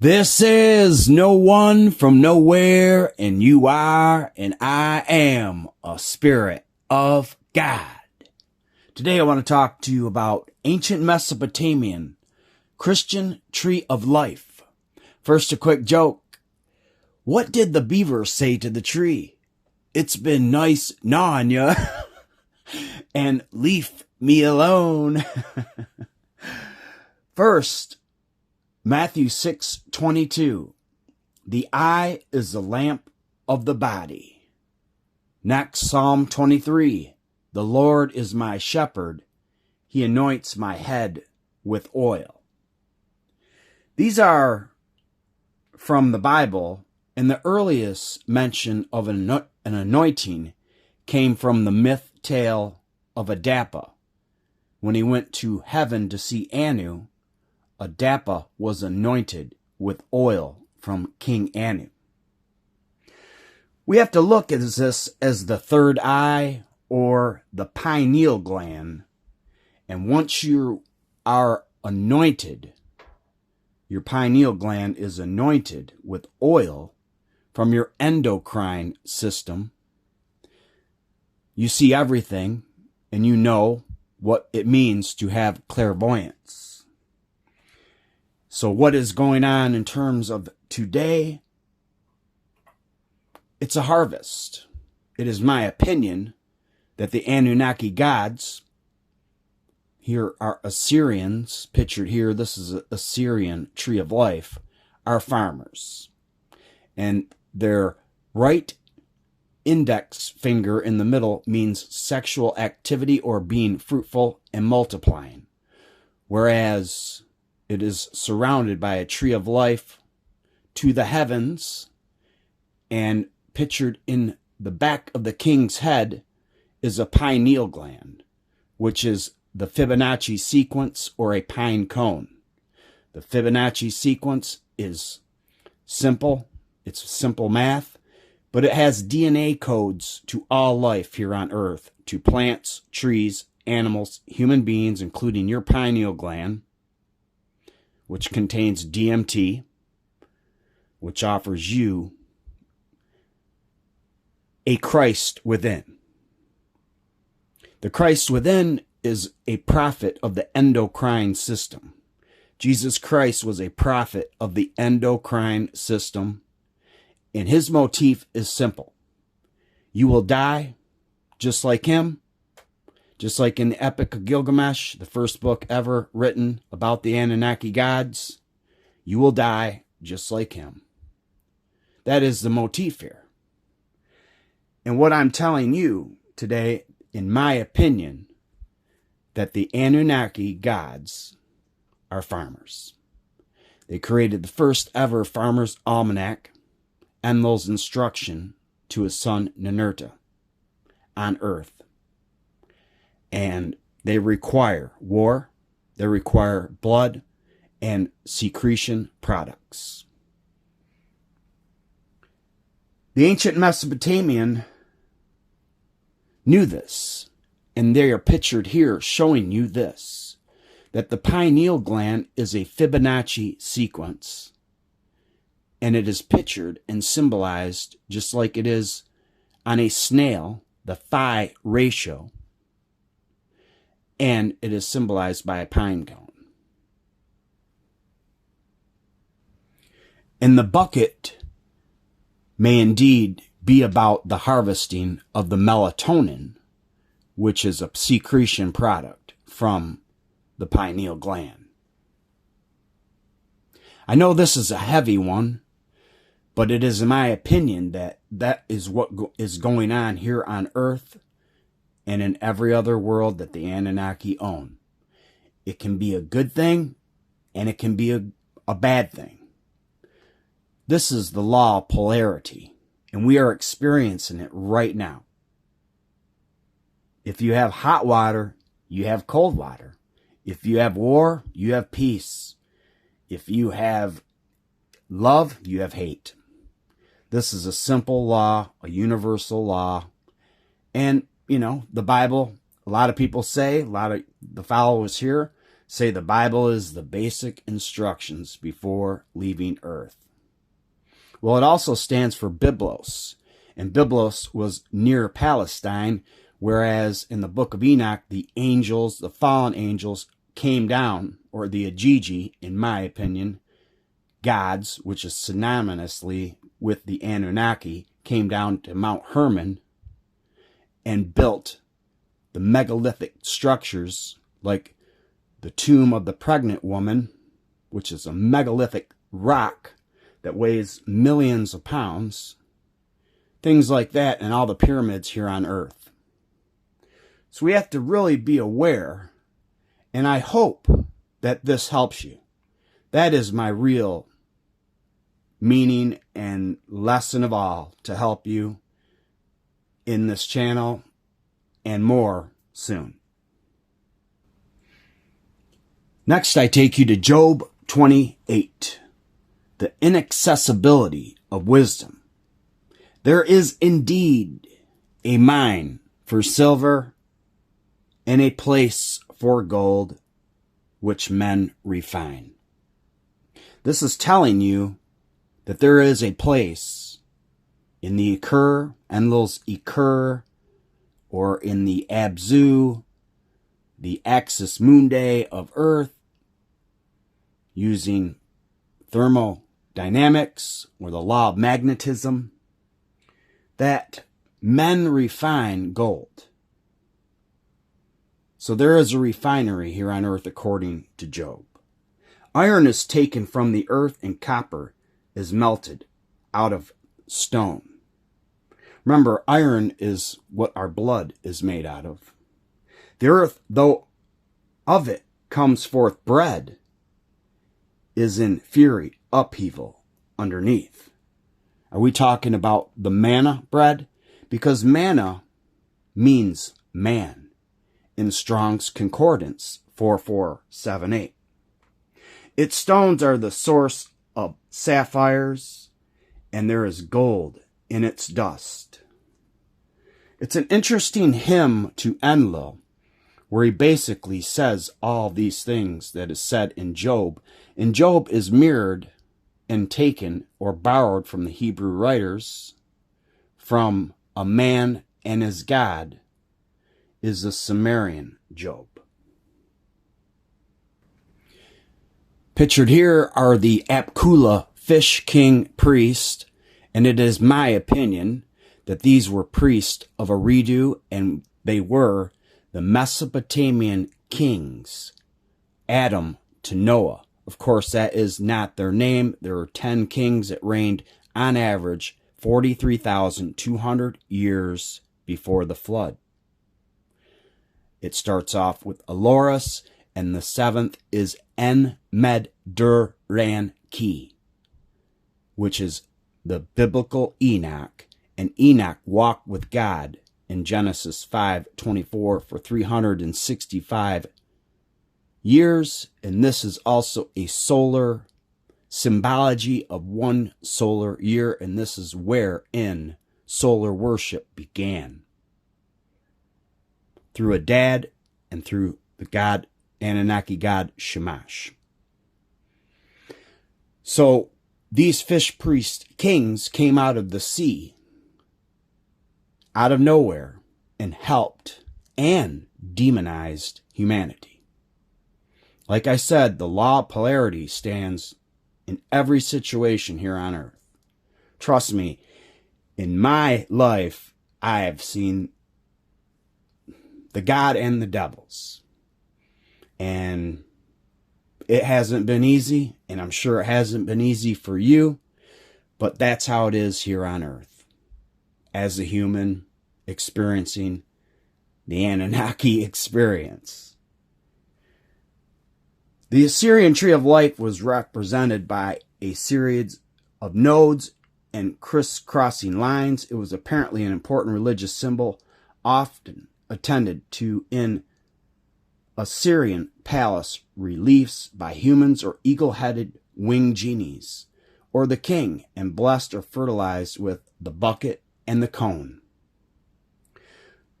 This is no one from nowhere, and you are, and I am a spirit of God. Today I want to talk to you about ancient Mesopotamian Christian tree of life. First, a quick joke. What did the beaver say to the tree? It's been nice gnawing ya, and leave me alone. First, Matthew 6:22. The eye is the lamp of the body. Next, Psalm 23. The Lord is my shepherd. He anoints my head with oil. These are from the Bible, and the earliest mention of an anointing came from the myth tale of Adapa. When he went to heaven to see Anu, Adapa was anointed with oil from King Anu. We have to look at this as the third eye or the pineal gland. And once you are anointed, your pineal gland is anointed with oil from your endocrine system. You see everything and you know what it means to have clairvoyance. So what is going on in terms of today? It's a harvest. It is my opinion that the Anunnaki gods, here are Assyrians, pictured here, this is an Assyrian tree of life, are farmers. And their right index finger in the middle means sexual activity or being fruitful and multiplying. Whereas it is surrounded by a tree of life to the heavens, and pictured in the back of the king's head is a pineal gland, which is the Fibbinocci sequence or a pine cone. The Fibbinocci sequence is simple. It's simple math, but it has DNA codes to all life here on Earth, to plants, trees, animals, human beings, including your pineal gland, which contains DMT, which offers you a Christ within. The Christ within is a prophet of the endocrine system. Jesus Christ was a prophet of the endocrine system, and his motif is simple. You will die just like him. Just like in the Epic of Gilgamesh, the first book ever written about the Anunnaki gods, you will die just like him. That is the motif here. And what I'm telling you today, in my opinion, that the Anunnaki gods are farmers. They created the first ever farmer's almanac, Enlil's instruction to his son Ninurta on Earth. And they require war, they require blood, and secretion products. The ancient Mesopotamian knew this, and they are pictured here showing you this, that the pineal gland is a Fibonacci sequence, and it is pictured and symbolized just like it is on a snail, the phi ratio, and it is symbolized by a pine cone. And the bucket may indeed be about the harvesting of the melatonin, which is a secretion product from the pineal gland. I know this is a heavy one, but it is in my opinion that is what is going on here on Earth and in every other world that the Anunnaki own. It can be a good thing, and it can be a bad thing. This is the law of polarity, and we are experiencing it right now. If you have hot water, you have cold water. If you have war, you have peace. If you have love, you have hate. This is a simple law, a universal law. And, you know, the Bible, a lot of people say, a lot of the followers here say the Bible is the basic instructions before leaving Earth. Well, it also stands for Byblos, and Byblos was near Palestine, whereas in the book of Enoch, the angels, the fallen angels, came down, or the Agigi, in my opinion, gods, which is synonymously with the Anunnaki, came down to Mount Hermon and built the megalithic structures like the tomb of the pregnant woman, which is a megalithic rock that weighs millions of pounds, things like that, and all the pyramids here on Earth. So we have to really be aware, and I hope that this helps you. That is my real meaning and lesson of all, to help you in this channel and more soon. Next, I take you to Job 28, the inaccessibility of wisdom. There is indeed a mine for silver and a place for gold, which men refine. This is telling you that there is a place in the Enlil's Ekur, or in the Abzu, the axis mundi of Earth, using thermodynamics or the law of magnetism, that men refine gold. So there is a refinery here on Earth according to Job. Iron is taken from the earth and copper is melted out of stone. Remember, iron is what our blood is made out of. The earth, though of it comes forth bread, is in fury, upheaval underneath. Are we talking about the manna bread? Because manna means man in Strong's Concordance 4478. Its stones are the source of sapphires, and there is gold in its dust. It's an interesting hymn to Enlil, where he basically says all these things that is said in Job. And Job is mirrored and taken or borrowed from the Hebrew writers from a man and his God is the Sumerian Job. Pictured here are the Apkula fish king priest, and it is my opinion that these were priests of Eridu, and they were the Mesopotamian kings, Adam to Noah. Of course, that is not their name. There are 10 kings that reigned on average 43,200 years before the flood. It starts off with Aloris, and the 7th is Enmedduranki, which is the biblical Enoch, and Enoch walked with God in Genesis 5:24 for 365 years, and this is also a solar symbology of one solar year, and this is wherein solar worship began. Through Adad and through the god, Anunnaki god Shamash. So these fish priest kings came out of the sea, out of nowhere, and helped and demonized humanity. Like I said, the law of polarity stands in every situation here on Earth. Trust me, in my life, I have seen the God and the devils. And it hasn't been easy, and I'm sure it hasn't been easy for you, but that's how it is here on Earth. As a human experiencing the Anunnaki experience. The Assyrian tree of life was represented by a series of nodes and crisscrossing lines. It was apparently an important religious symbol, often attended to in Assyrian palace reliefs by humans or eagle-headed winged genies, or the king, and blessed or fertilized with the bucket and the cone.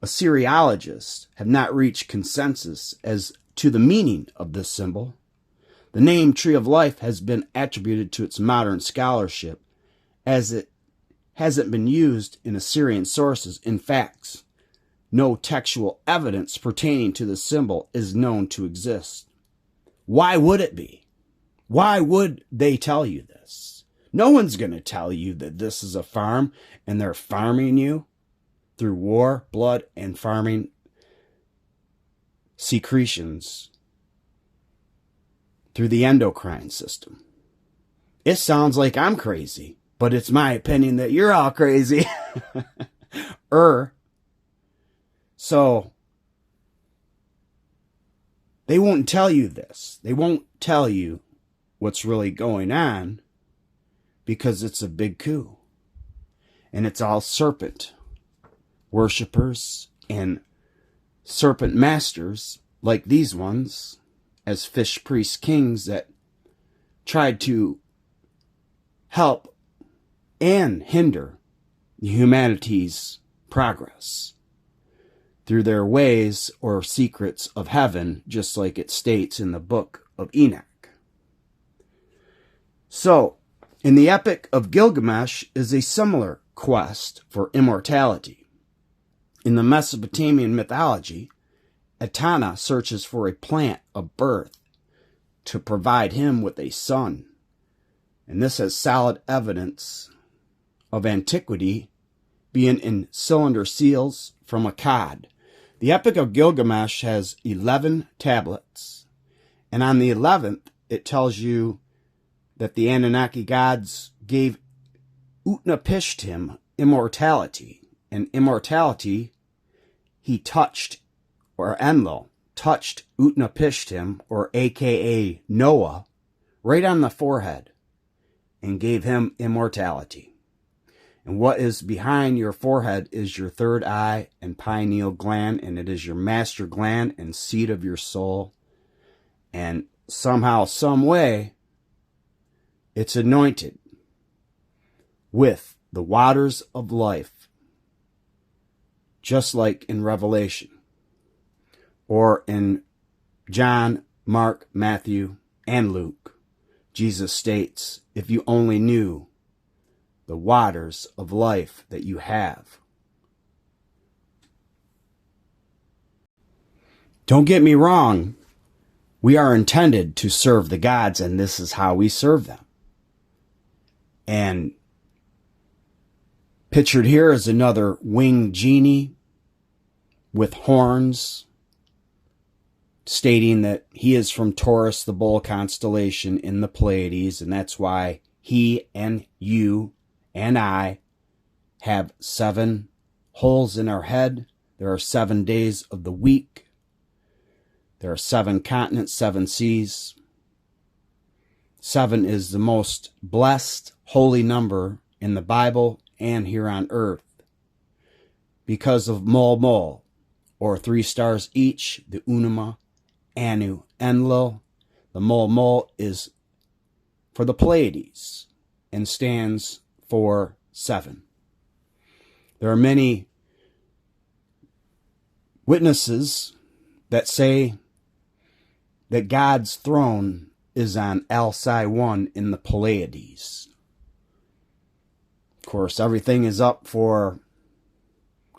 Assyriologists have not reached consensus as to the meaning of this symbol. The name Tree of Life has been attributed to its modern scholarship, as it hasn't been used in Assyrian sources. In fact, no textual evidence pertaining to the symbol is known to exist. Why would it be? Why would they tell you this? No one's going to tell you that this is a farm and they're farming you through war, blood, and farming secretions through the endocrine system. It sounds like I'm crazy, but it's my opinion that you're all crazy. So they won't tell you this. They won't tell you what's really going on because it's a big coup. And it's all serpent worshippers and serpent masters like these ones, as fish priest kings that tried to help and hinder humanity's progress through their ways or secrets of heaven, just like it states in the book of Enoch. So, in the Epic of Gilgamesh is a similar quest for immortality. In the Mesopotamian mythology, Etana searches for a plant of birth to provide him with a son. And this has solid evidence of antiquity, being in cylinder seals from Akkad. The Epic of Gilgamesh has 11 tablets. And on the 11th, it tells you that the Anunnaki gods gave Utnapishtim immortality. And immortality, he touched, or Enlil touched Utnapishtim, or aka Noah, right on the forehead and gave him immortality. And what is behind your forehead is your third eye and pineal gland, and it is your master gland and seat of your soul. And somehow, some way, it's anointed with the waters of life, just like in Revelation, or in John, Mark, Matthew, and Luke. Jesus states, if you only knew the waters of life that you have. Don't get me wrong, we are intended to serve the gods, and this is how we serve them. And pictured here is another winged genie with horns, stating that he is from Taurus, the bull constellation in the Pleiades, and that's why he and you and I have 7 holes in our head. There are 7 days of the week. There are 7 continents, 7 seas. 7 is the most blessed, holy number in the Bible and here on earth, because of Mol Mol, or 3 stars each, the Unuma, Anu, Enlil. The Mol Mol is for the Pleiades and stands for 7. There are many witnesses that say that God's throne is on Alpsi 1 in the Pleiades. Of course, everything is up for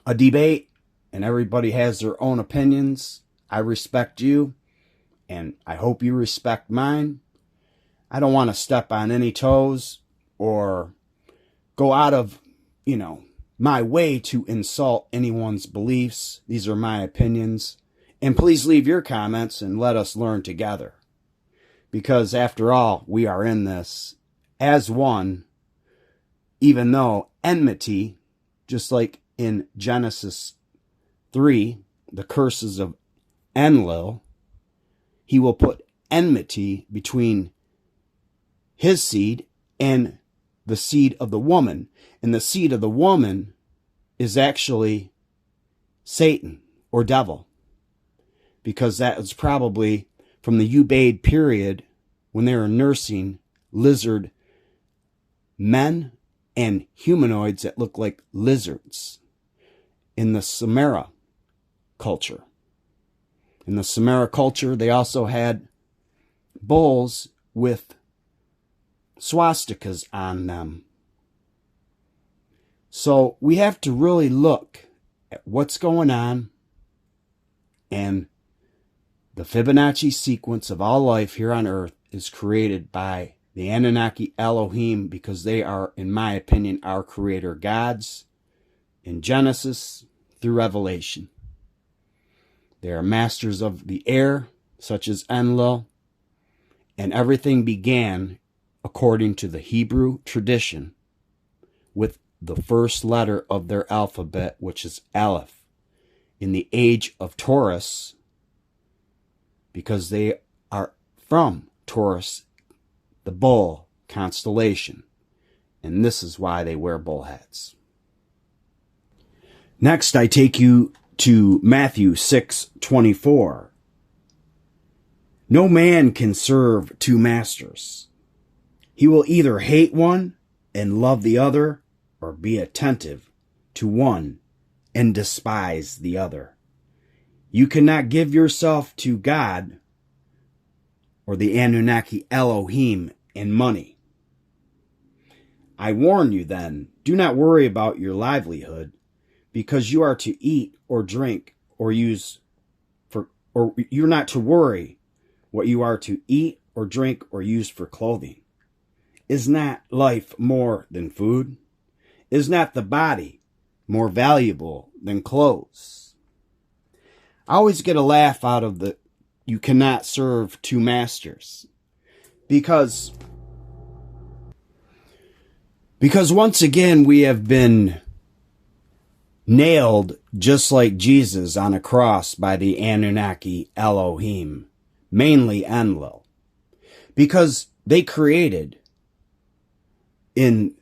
a debate, and everybody has their own opinions. I respect you, and I hope you respect mine. I don't want to step on any toes or go out of, my way to insult anyone's beliefs. These are my opinions. And please leave your comments and let us learn together. Because after all, we are in this as one, even though enmity, just like in Genesis 3, the curses of Enlil, he will put enmity between his seed and the seed of the woman. And the seed of the woman is actually Satan or devil, because that was probably from the Ubaid period when they were nursing lizard men and humanoids that look like lizards in the Sumeria culture. In the Sumer culture, they also had bowls with swastikas on them. So we have to really look at what's going on, and the Fibonacci sequence of all life here on earth is created by the Anunnaki Elohim, because they are, in my opinion, our creator gods in Genesis through Revelation. They are masters of the air, such as Enlil, and everything began, according to the Hebrew tradition, with the first letter of their alphabet, which is Aleph, in the age of Taurus, because they are from Taurus, the bull constellation, and this is why they wear bull hats. Next, I take you to Matthew 6:24. No man can serve two masters. He will either hate one and love the other, or be attentive to one and despise the other. You cannot give yourself to God or the Anunnaki Elohim and money. I warn you then, do not worry about your livelihood, because you are to eat or drink or you're not to worry what you are to eat or drink or use for clothing. Is not life more than food? Is not the body more valuable than clothes? I always get a laugh out of the you cannot serve two masters, because once again we have been nailed just like Jesus on a cross by the Anunnaki Elohim, mainly Enlil, because they created, in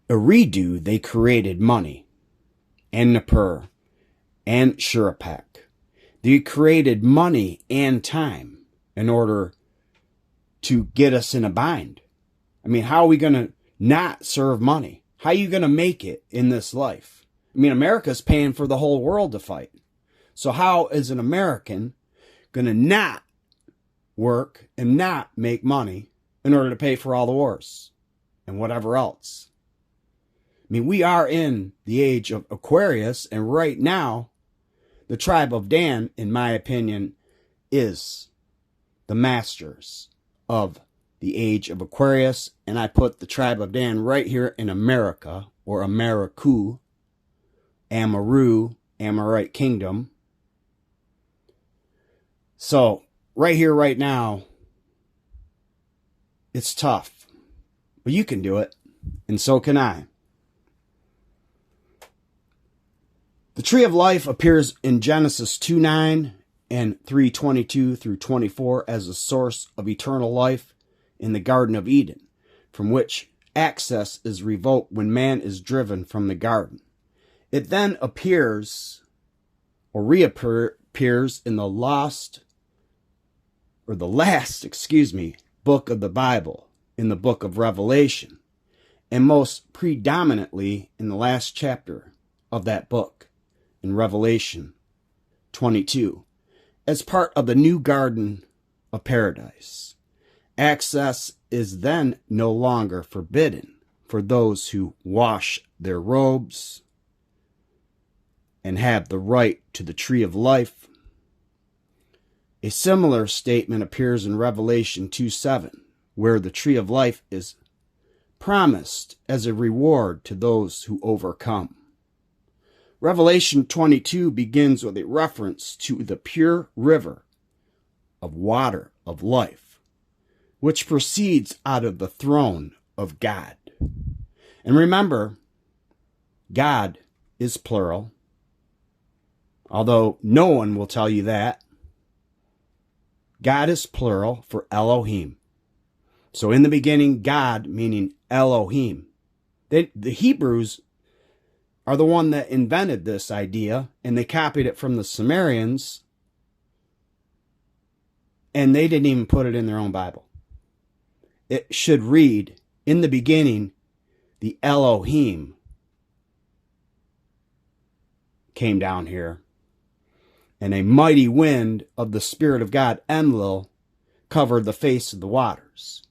Eridu, they created money, and Nippur, and Shurappak. They created money and time in order to get us in a bind. I mean, how are we going to not serve money? How are you going to make it in this life? I mean, America's paying for the whole world to fight. So how is an American going to not work and not make money in order to pay for all the wars and whatever else? I mean, we are in the age of Aquarius, and right now, the tribe of Dan, in my opinion, is the masters of the age of Aquarius, and I put the tribe of Dan right here in America, or Americu, Amaru, Amorite Kingdom. So, right here, right now, it's tough, but you can do it, and so can I. The tree of life appears in Genesis 2:9 and 3:22 through 24 as a source of eternal life in the Garden of Eden, from which access is revoked when man is driven from the garden. It then appears, or reappears, in the last book of the Bible, in the book of Revelation, and most predominantly in the last chapter of that book, in Revelation 22, as part of the new garden of paradise. Access is then no longer forbidden for those who wash their robes and have the right to the tree of life. A similar statement appears in Revelation 2:7, where the tree of life is promised as a reward to those who overcome. Revelation 22 begins with a reference to the pure river of water of life, which proceeds out of the throne of God. And remember, God is plural, although no one will tell you that. God is plural for Elohim. So in the beginning, God, meaning Elohim. The Hebrews are the one that invented this idea, and they copied it from the Sumerians, and they didn't even put it in their own Bible. It should read, in the beginning, the Elohim came down here, and a mighty wind of the Spirit of God, Enlil, covered the face of the waters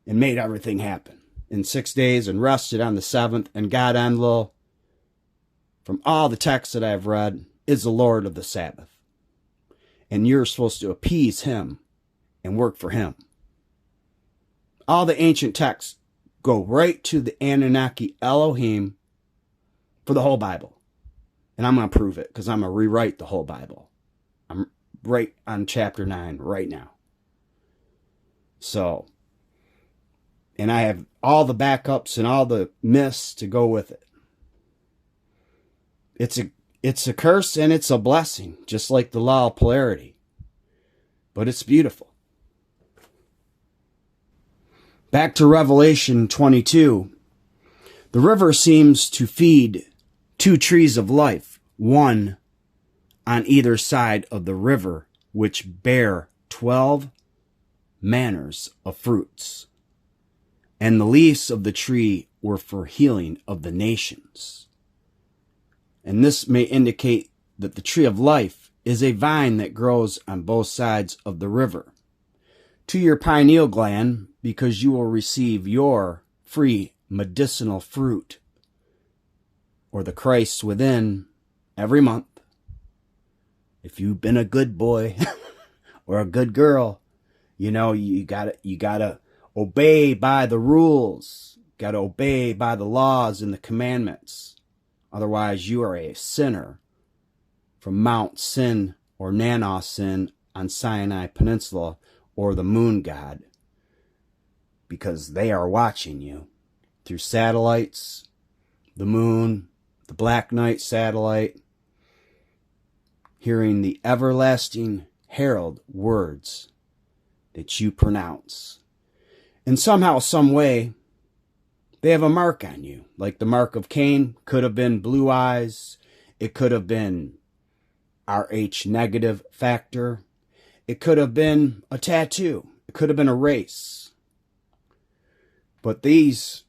and made everything happen in 6 days and rested on the seventh. And God, Enlil, from all the texts that I've read, is the Lord of the Sabbath. And you're supposed to appease him and work for him. All the ancient texts go right to the Anunnaki Elohim for the whole Bible. And I'm going to prove it because I'm going to rewrite the whole Bible. I'm right on chapter 9 right now. So, and I have all the backups and all the myths to go with it. It's a curse and it's a blessing, just like the law of polarity. But it's beautiful. Back to Revelation 22. The river seems to feed 2 trees of life, one on either side of the river, which bear 12 manners of fruits. And the leaves of the tree were for healing of the nations. And this may indicate that the tree of life is a vine that grows on both sides of the river. To your pineal gland, because you will receive your free medicinal fruit, or the Christ within, every month. If you've been a good boy or a good girl, you know, you gotta obey by the rules. Gotta obey by the laws and the commandments. Otherwise, you are a sinner from Mount Sin or Nanos Sin on Sinai Peninsula or the moon god, because they are watching you through satellites, the moon, the Black Knight satellite, hearing the everlasting herald words that you pronounce. And somehow, some way, they have a mark on you, like the mark of Cain. Could have been blue eyes. It could have been Rh negative factor. It could have been a tattoo. It could have been a race. But these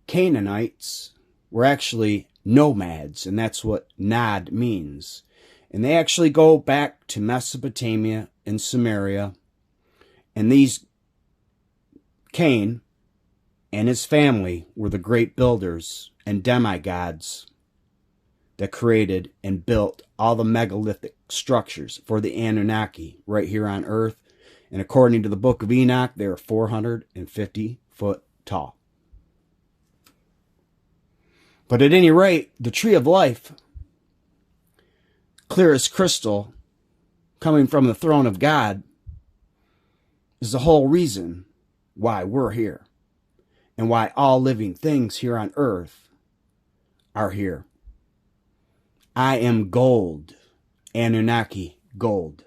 Canaanites were actually nomads, and that's what Nod means. And they actually go back to Mesopotamia and Samaria. And these Cain and his family were the great builders and demigods that created and built all the megalithic structures for the Anunnaki right here on Earth. And according to the book of Enoch, they are 450 foot tall. But at any rate, the tree of life, clear as crystal, coming from the throne of God, is the whole reason why we're here and why all living things here on Earth are here. I am gold, Anunnaki gold.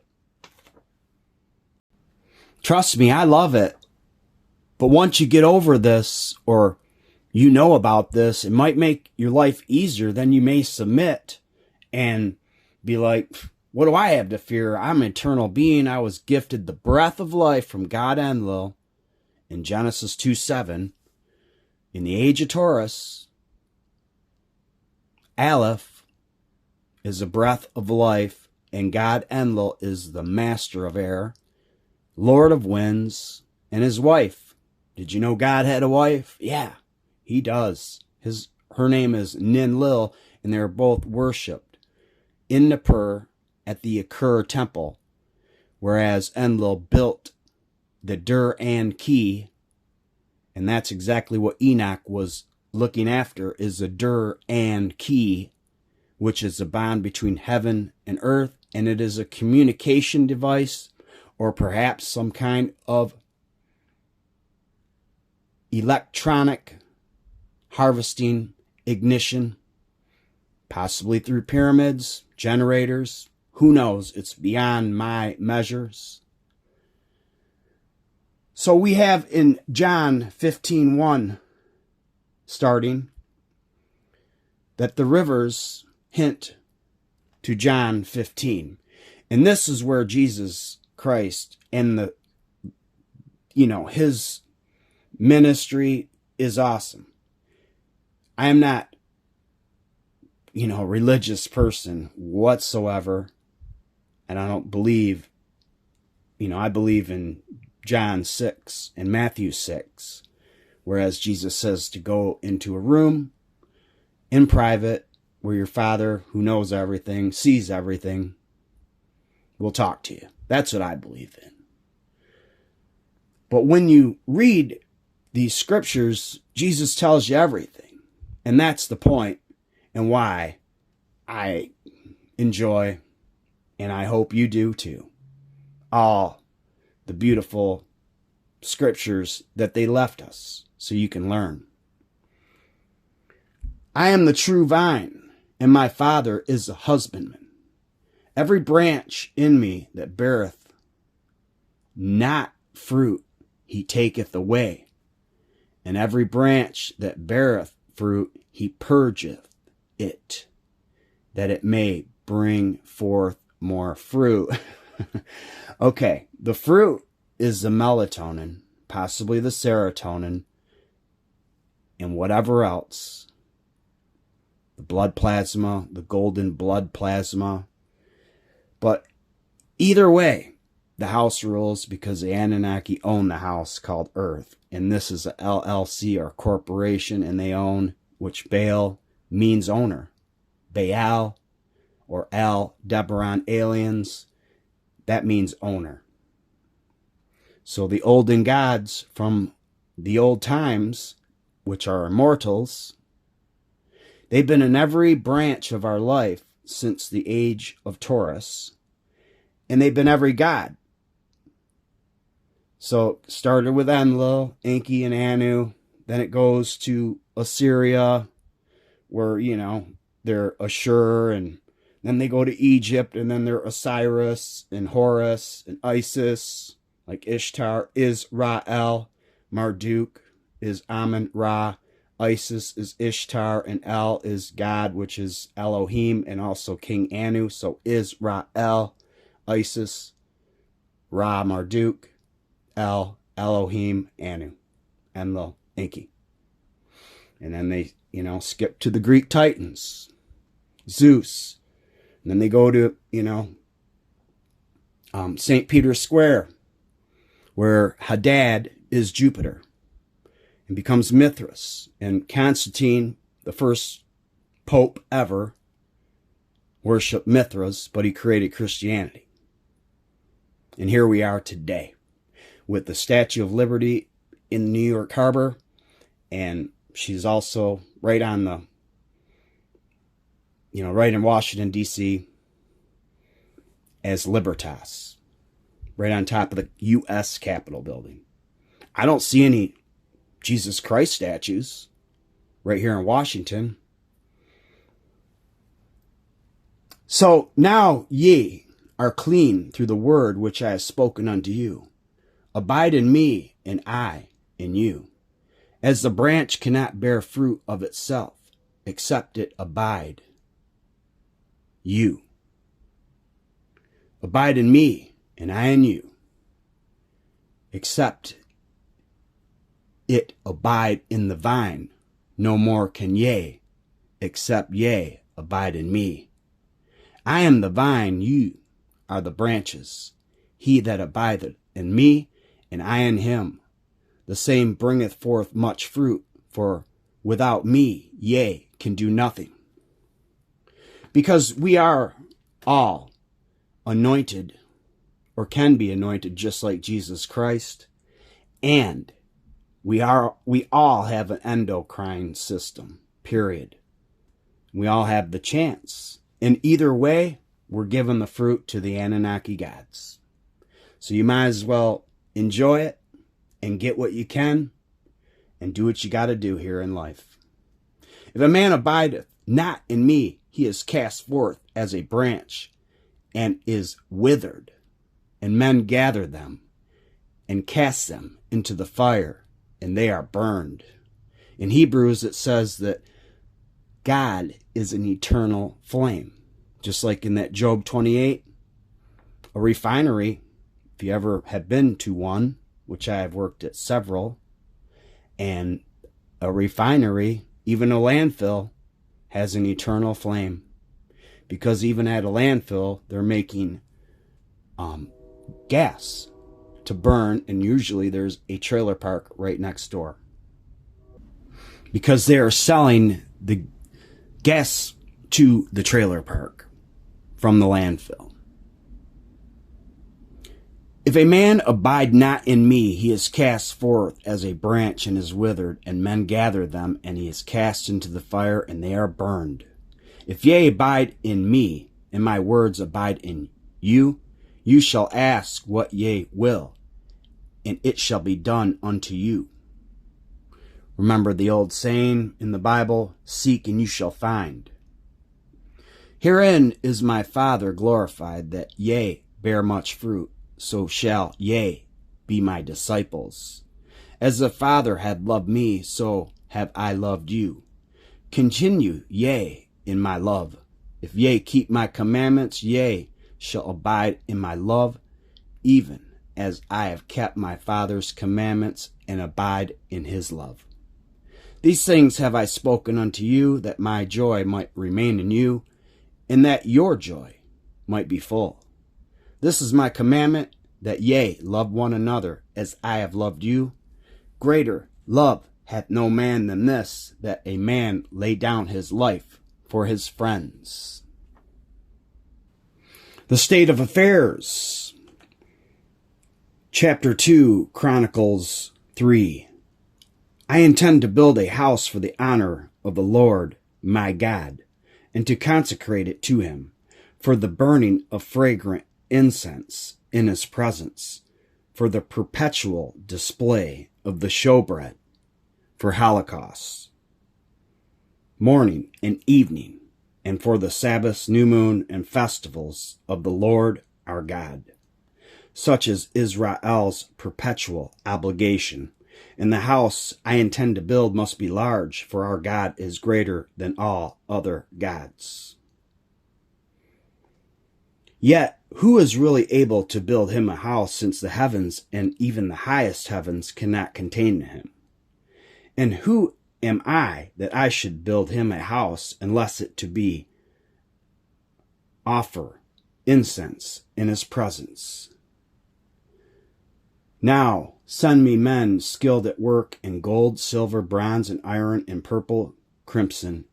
Trust me, I love it. But once you get over this, or you know about this, it might make your life easier. Then you may submit and be like, what do I have to fear? I'm an eternal being. I was gifted the breath of life from God Enlil in Genesis 2:7. In the age of Taurus, Aleph is the breath of life, and God Enlil is the master of air, Lord of winds, and his wife. Did you know God had a wife? Yeah, he does. Her name is Ninlil, and they're both worshipped in Nippur at the Akur temple, whereas Enlil built the Dur-An-Ki, and that's exactly what Enoch was looking after, is the Dur-An-Ki, which is the bond between heaven and earth, and it is a communication device, or perhaps some kind of electronic harvesting ignition, possibly through pyramids, generators. Who knows? It's beyond my measures. So we have in John 15:1 starting that the rivers hint to John 15. And this is where Jesus Christ and his ministry is awesome. I am not religious person whatsoever. And I don't believe, I believe in John 6 and Matthew 6, whereas Jesus says to go into a room in private where your Father, who knows everything, sees everything, will talk to you. That's what I believe in. But when you read these scriptures, Jesus tells you everything. And that's the point and why I enjoy, and I hope you do too, all the beautiful scriptures that they left us so you can learn. I am the true vine, and my Father is a husbandman. Every branch in me that beareth not fruit, he taketh away. And every branch that beareth fruit, he purgeth it, that it may bring forth more fruit. Okay, the fruit is the melatonin, possibly the serotonin, and whatever else. The blood plasma, the golden blood plasma. But either way, the house rules because the Anunnaki own the house called Earth. And this is a LLC or corporation, and they own, which Baal means owner. Baal or Deberon aliens, that means owner. So the olden gods from the old times, which are immortals, they've been in every branch of our life since the age of Taurus, and they've been every god. So it started with Enlil, Enki, and Anu. Then it goes to Assyria, where, they're Ashur, and then they go to Egypt, and then they're Osiris, and Horus, and Isis, like Ishtar, Israel, Marduk is Amun-Ra, Isis is Ishtar, and El is God, which is Elohim, and also King Anu. So Israel, Isis, Ra, Marduk, El, Elohim, Anu, Enlil, Enki. And then they, skip to the Greek Titans, Zeus. And then they go to, St. Peter's Square, where Hadad is Jupiter and becomes Mithras. And Constantine, the first pope ever, worshipped Mithras, but he created Christianity. And here we are today with the Statue of Liberty in New York Harbor, and she's also right on the, right in Washington, D.C. as Libertas, right on top of the U.S. Capitol building. I don't see any Jesus Christ statues right here in Washington. So now ye are clean through the word which I have spoken unto you. Abide in me, and I in you. As the branch cannot bear fruit of itself, except it abide you. Abide in me, and I in you. Except it abide in the vine, no more can ye, except ye abide in me. I am the vine, you are the branches. He that abideth in me, and I in him, the same bringeth forth much fruit, for without me ye can do nothing. Because we are all anointed, or can be anointed just like Jesus Christ, and we all have an endocrine system, period. We all have the chance. And either way, we're giving the fruit to the Anunnaki gods. So you might as well enjoy it and get what you can and do what you got to do here in life. If a man abideth not in me, he is cast forth as a branch and is withered, and men gather them and cast them into the fire, and they are burned. In Hebrews, it says that God is an eternal flame. Just like in that Job 28, a refinery, if you ever have been to one, which I have worked at several, and a refinery, even a landfill, has an eternal flame. Because even at a landfill, they're making gas to burn, and usually there's a trailer park right next door. Because they are selling the gas to the trailer park from the landfill. If a man abide not in me, he is cast forth as a branch and is withered, and men gather them, and he is cast into the fire, and they are burned. If ye abide in me, and my words abide in you, you shall ask what ye will, and it shall be done unto you. Remember the old saying in the Bible, seek and you shall find. Herein is my Father glorified, that ye bear much fruit, so shall ye be my disciples. As the Father hath loved me, so have I loved you. Continue ye in my love. If ye keep my commandments, ye shall abide in my love, even as I have kept my Father's commandments and abide in his love. These things have I spoken unto you, that my joy might remain in you, and that your joy might be full. This is my commandment, that ye love one another as I have loved you. Greater love hath no man than this, that a man lay down his life for his friends. The state of affairs. Chapter 2, Chronicles 3. I intend to build a house for the honor of the Lord my God, and to consecrate it to him, for the burning of fragrant incense in his presence, for the perpetual display of the showbread, for holocausts, morning and evening, and for the Sabbaths, new moon, and festivals of the Lord our God, such as Israel's perpetual obligation. And the house I intend to build must be large, for our God is greater than all other gods. Yet, who is really able to build him a house, since the heavens and even the highest heavens cannot contain him? And who am I that I should build him a house, unless it to be offer incense in his presence? Now send me men skilled at work in gold, silver, bronze, and iron, and purple, crimson,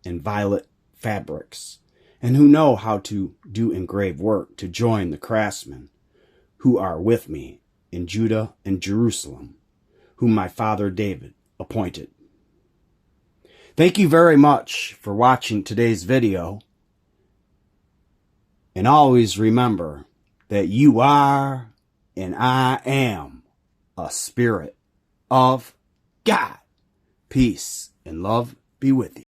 and violet fabrics, and who know how to do engraved work, to join the craftsmen who are with me in Judah and Jerusalem, whom my father David appointed. Thank you very much for watching today's video. And always remember that you are and I am a spirit of God. Peace and love be with you.